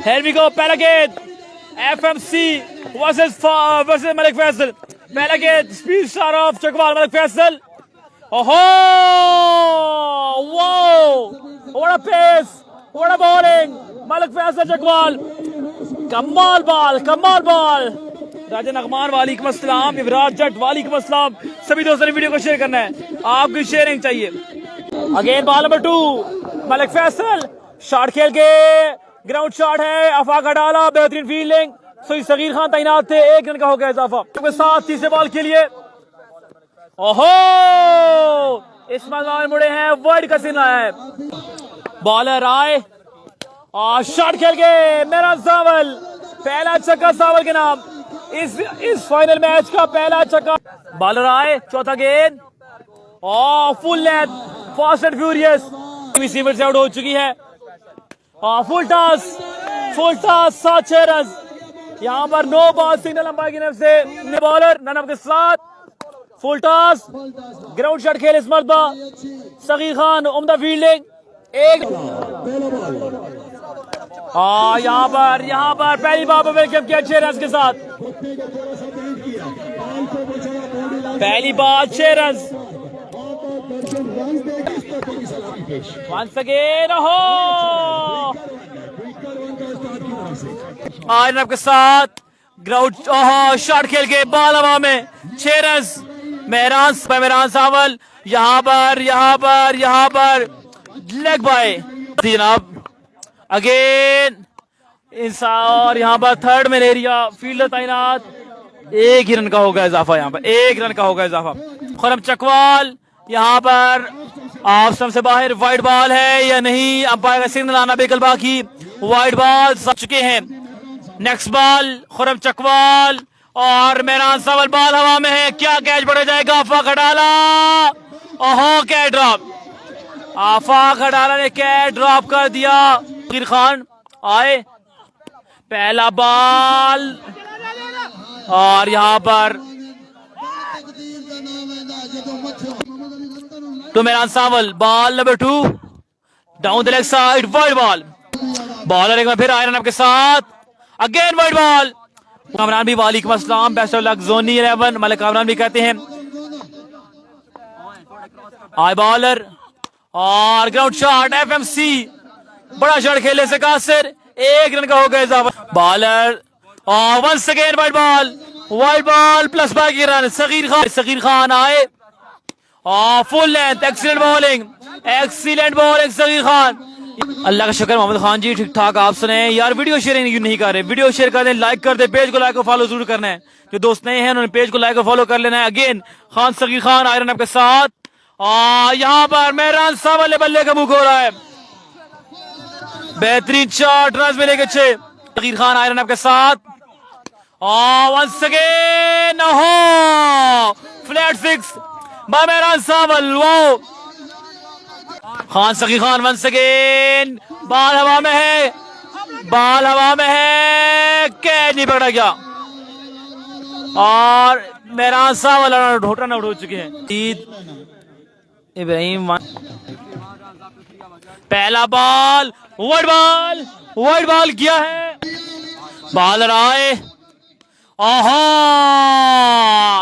Here we go, पहला गेंद FMC versus Malik Faisal. पहला गेंद speed star of Chakwal Malik Faisal. ओहो wow what a pace, what a bowling Malik Faisal Chakwal. कमाल बॉल। राजन अगमान वालेकुम अस्सलाम, युवराज जट वालेकुम अस्सलाम। सभी दोस्तों ने वीडियो को शेयर करना है, आपकी शेयरिंग चाहिए। Again ball number 2 Malik Faisal, shot खेल के ग्राउंड शॉट है, अफाक डाला, बेहतरीन फील्डिंग। सगीर खान तैनात थे, 1 रन का हो गया इजाफा। साथ तीसरे बॉल के लिए ओहो इस मैदान मुड़े हैं, वर्ल्ड का सीन आया है। बॉलर आए और शॉट खेल के मेरा सावल, पहला छक्का सावल के नाम इस फाइनल मैच का पहला छक्का। बॉलर आए, चौथा गेंद और full length fast and furious receiver से आउट हो चुकी है। Full toss 6 run. यहाँ पर नो बॉल सिग्नल अंपायर की तरफ से। बॉलर रन के साथ फुल टॉस, ग्राउंड शॉट खेल इस मरतबा सगीर खान, उम्दा फील्डिंग। एक यहाँ पर पहली बार पर वेलकम किया 6 रन के साथ। पहली बार 6 रन। वंस अगेन आयरन के साथ ग्राउंड शॉट खेल के बॉल हवा में 6 रन। मेहरान सावल यहाँ पर लेग बाय जनाब। अगेन और यहाँ पर थर्ड में एरिया फील्डर तैनात। 1 ही रन का होगा इजाफा, यहाँ पर 1 रन का होगा इजाफा। खुरम चकवाल यहाँ पर ऑफ स्टंप से बाहर, वाइड बॉल है या नहीं, अंपायर का सिग्नल आना बेकल बाकी। वाइड बॉल सब चुके हैं। नेक्स्ट बॉल खुरम चकवाल और मेहरान सावल, बॉल हवा में है, क्या कैच पड़ जाएगा? आफाक डाला, ओहो कैच ड्रॉप। आफाक डाला ने कैच ड्रॉप कर दिया। सगीर खान आए, पहला बॉल और यहाँ पर तो Mehran Sawal, ball number 2 down the leg side, wide ball. Bowler एक बार फिर आयरन आपके साथ, अगेन वाइड बॉल। कामरान भी वालेकुम अस्सलाम, बेस्ट ऑफ लक जोनी 11 मलिक कामरान भी कहते हैं। आई बॉलर और ग्राउंड शॉट FMC, बड़ा शॉट खेले से कासिर, 1 रन का हो गया इजाफा। बॉलर और once again wide ball plus बाकी रन। सगीर खान आए और full length, excellent bowling Sagheer Khan. Allah का शुक्र मोहम्मद खान जी ठीक ठाक, आप सुने यार। वीडियो शेयरिंग नहीं कर रहे, वीडियो शेयर कर दें, लाइक कर दें, पेज को लाइक और फॉलो जरूर करना है। जो दोस्त नए हैं उन्होंने पेज को लाइक और फॉलो कर लेना है। अगेन सगीर खान आयरन आपके साथ और यहाँ पर मेहरान सावल बल्ले का मुख हो रहा है, बेहतरीन 4 रन में लेके 6। सगीर खान आयरन आपके साथ और once again flat 6 by Mehran Sawal. वो Sagheer Khan once again, ball हवा में है, कैच नहीं पकड़ा गया और मेहरान सावल रन आउट हो चुके हैं। इब्राहिम पहला बॉल वाइड बॉल किया है। बॉलर आए,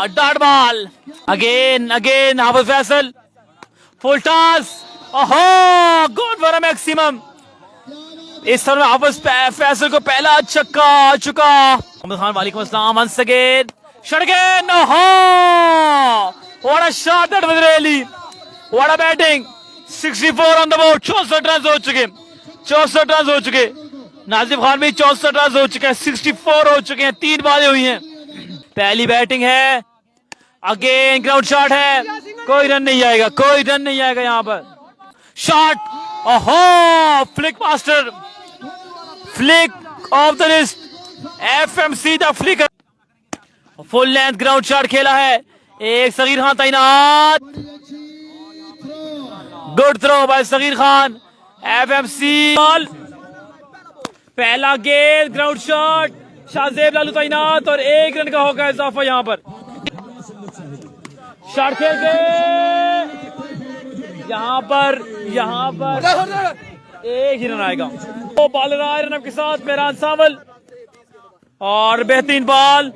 dot ball. Again Hafiz Faisal, full toss, good for maximum. इस तरह हाफिज फैसल को पहला छक्का आ चुका। मोहम्मद खान वालेकुम अस्सलाम, once again shot again, what a shot that was really, what a batting. 64 on the board, 64 run हो चुके। नाजिब खान भी 64 रन हो चुके हैं, 64 हो चुके हैं, 3 बालें हुई हैं। पहली बैटिंग है, अगेन ग्राउंड शॉट है, कोई रन नहीं आएगा यहाँ पर। Shot, flick master, flick off the list, FMC the flicker. Full length ground shot खेला है, एक सगीर खान तैनात, good throw by Sagheer Khan. FMC ball, पहला गेंद ग्राउंड शॉट, शाहजेब लालू तैनात और 1 रन का होगा इजाफा। यहाँ पर शॉट खेल के यहाँ पर एक ही रन आएगा। वो बॉलर आए रन के साथ मेहरान सावल और बेहतरीन बॉल,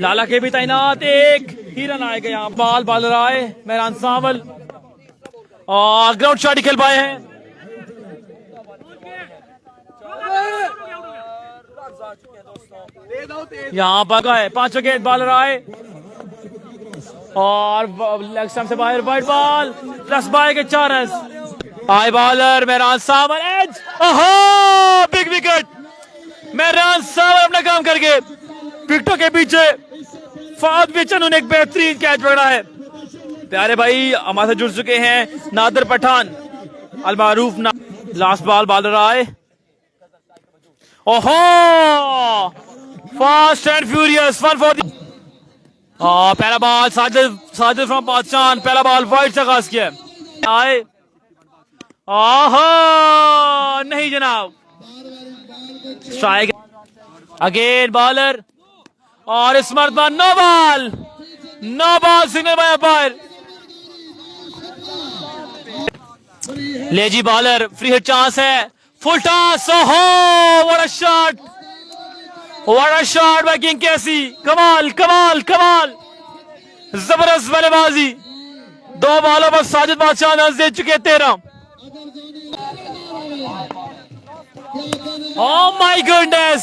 लाला के भी तैनात, एक ही रन आएगा यहाँ। बॉलर आए मेहरान सावल और ग्राउंड शॉट ही खेल पाए हैं। यहाँ पर है 5 विकेट, बॉलर आए और लेग स्टंप से बाहर वाइड बॉल, प्लस बाय के 4 रन आए। बॉलर मेहरान सावल, एज, ओहो बिग विकेट। मेहरान सावल अपना काम करके विकेटों के पीछे फाद विचन उन्हें एक बेहतरीन कैच पकड़ा है। प्यारे भाई हमारे से जुड़ चुके हैं नादर पठान अलमारूफ ना। लास्ट बॉल बॉलर आए, ओहो फास्ट एंड फ्यूरियस 140। पहला बॉल साजिद फ्रॉम पाकिस्तान, पहला बॉल वाइड से आगाज किया आए, ओहो नहीं जनाब, स्ट्राइक अगेन बॉलर और इस मरतबा no ball signal by umpire. ले जी बॉलर, फ्री हिट चांस है, फुल टॉस, ओहो what a shot by king KC, कमाल जबरदस्त बल्लेबाजी। 2 बॉलों पर साजिद बादशाह नज दे चुके 13। ओह माय गुडनेस,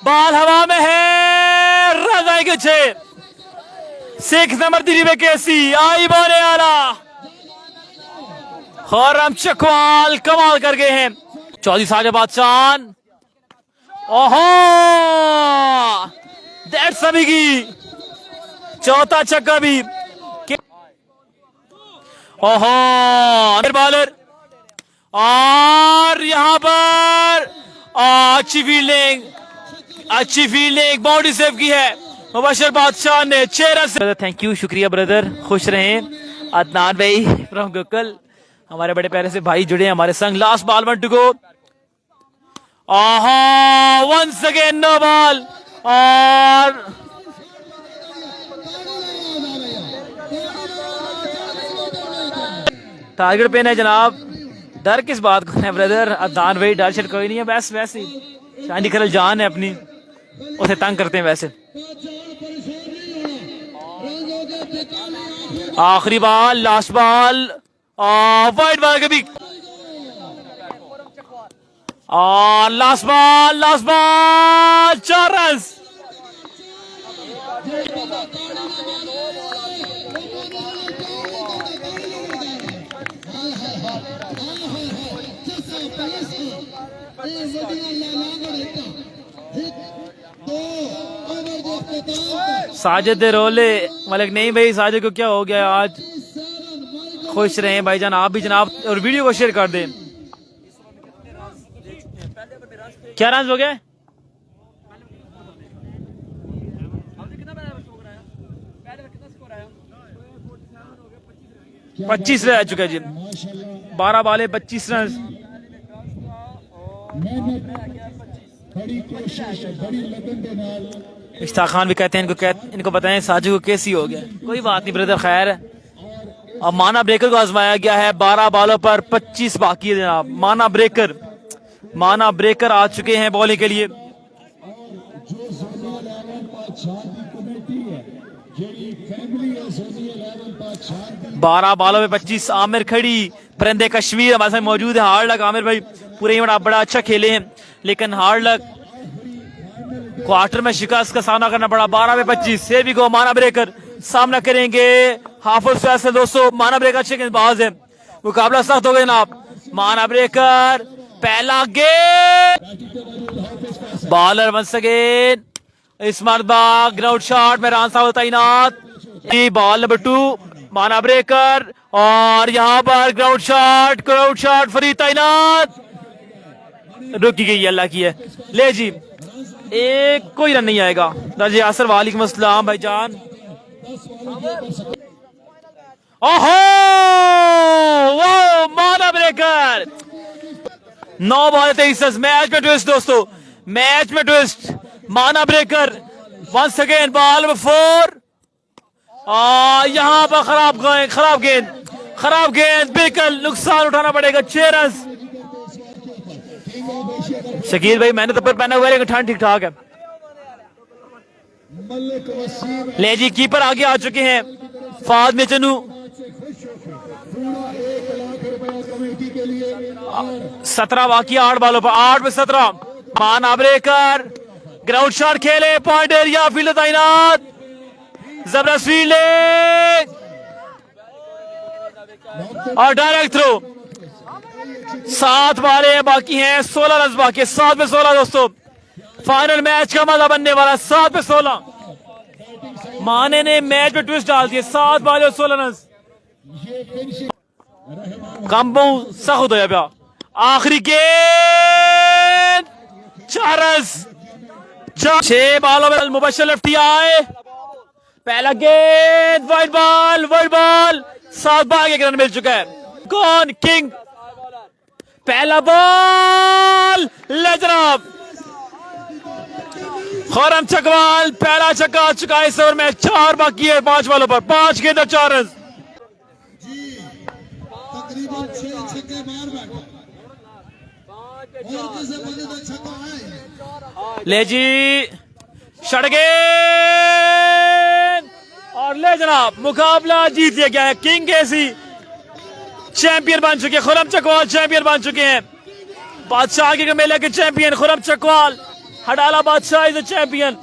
बॉल हवा में है, रन आएंगे 6। 6 नंबर दिलीप केसी आई बोले आला, खरम चकवाल कमाल कर गए हैं। 14 साजिद बादशाह, ओहो दैट्स अ बिगी, चौथा छक्का भी, ओहो बॉलर और यहां पर अच्छी फील्डिंग बाउंड्री सेव की है मुबशर बादशाह ने 6 रन। थैंक यू, शुक्रिया ब्रदर, खुश रहें। अदनान भाई फ्रॉम गुकल, हमारे बड़े प्यारे से भाई जुड़े हैं हमारे संग। Last ball 1 to go, once again no ball और टारगेट पे है जनाब। डर किस बात को है ब्रदर अदनान भाई, डर शर कोई नहीं है, बस वैसे ही शानी खरल जान है अपनी, उसे तंग करते हैं वैसे। आखिरी ball, last ball, wide ball कभी, और लास्ट बॉल 4 रन। साजिद दे रोले मलिक, नहीं भाई साजिद को क्या हो गया आज। खुश रहें भाईजान आप भी जनाब, और वीडियो को शेयर कर दें। क्या रन हो गए? 25 रन आ चुका है जी, 12 बॉले 25 रन। इश्ताक खान भी कहते हैं इनको बताएं साजिद को कैसी हो गया। कोई बात नहीं ब्रदर, खैर है। अब माना ब्रेकर को आजमाया गया है, 12 बॉलों पर 25 बाकी है जनाब। माना ब्रेकर आ चुके हैं बॉलिंग के लिए। बारह बॉलों में 25। आमिर खड़ी परिंदे कश्मीर हमारे साथ मौजूद है। हार्ड लक आमिर भाई पूरे बड़ा अच्छा खेले हैं, लेकिन हार्ड लक क्वार्टर में शिकस्त का सामना करना पड़ा। 12 में 25 से भी को माना ब्रेकर सामना करेंगे। हाफिज फैसल दोस्तों, माना ब्रेकर अच्छे गेंदबाज है, मुकाबला सख्त हो गया जनाब। माना ब्रेकर पहला गेंद, बॉलर वंस अगेन इस मरतबा ग्राउंड शॉट में रान साहब तैनात। बॉल नंबर 2 माना ब्रेकर, और यहां पर ग्राउंड शॉट फरीद तैनात, रुकी गई अल्लाह की है। ले जी एक कोई रन नहीं आएगा। राजी यासर वालेकुम अस्सलाम भाईजान। ओहो वो माना ब्रेकर 9 बॉल 23 रन। मैच में ट्विस्ट दोस्तों, मैच में ट्विस्ट। माना breaker once again ball number 4, यहां पर खराब खराब गेंद, बिल्कुल नुकसान उठाना पड़ेगा। 6 रन। शकील भाई मैंने तो पर पहना हुआ है लेकिन ठंड ठीक ठाक है। ले जी कीपर आगे आ चुके हैं, फाद में चनू 17 बाकी 8 बालों पर, 8 में 17। मान आबरेकर ग्राउंड शॉट खेले, पॉइंट एरिया, फील्ड तैनात, जबरदस्त फील्डिंग और डायरेक्ट थ्रो। 7 बालें बाकी हैं, 16 रन बाकी है। 7 में 16 दोस्तों, फाइनल मैच का मजा बनने वाला। 7 में 16, माने ने मैच में ट्विस्ट डाल दिए। 7 बालें और 16 रन। कम्बो सख्त हो गया। आखिरी गेंद, 4 रन। 6 बालों में मुबशर लेफ्टी आए, पहला गेंद वाइड बॉल, वाइड बॉल। 7 बाल 1 रन मिल चुका है। कौन किंग, पहला बॉल ले जनाब, खुर्रम चकवाल पहला छक्का आ चुका है इस ओवर में। 4 बाकी है 5 बालों पर, 5 गेंद और 4 रन। ले जी शट गेंद और ले जनाब, मुकाबला जीत लिया गया है। किंग केसी चैंपियन बन चुके हैं, खुर्रम चकवाल चैंपियन बन चुके हैं। बादशाह के मेले के चैंपियन खुर्रम चकवाल, हडाला बादशाह इज द चैंपियन।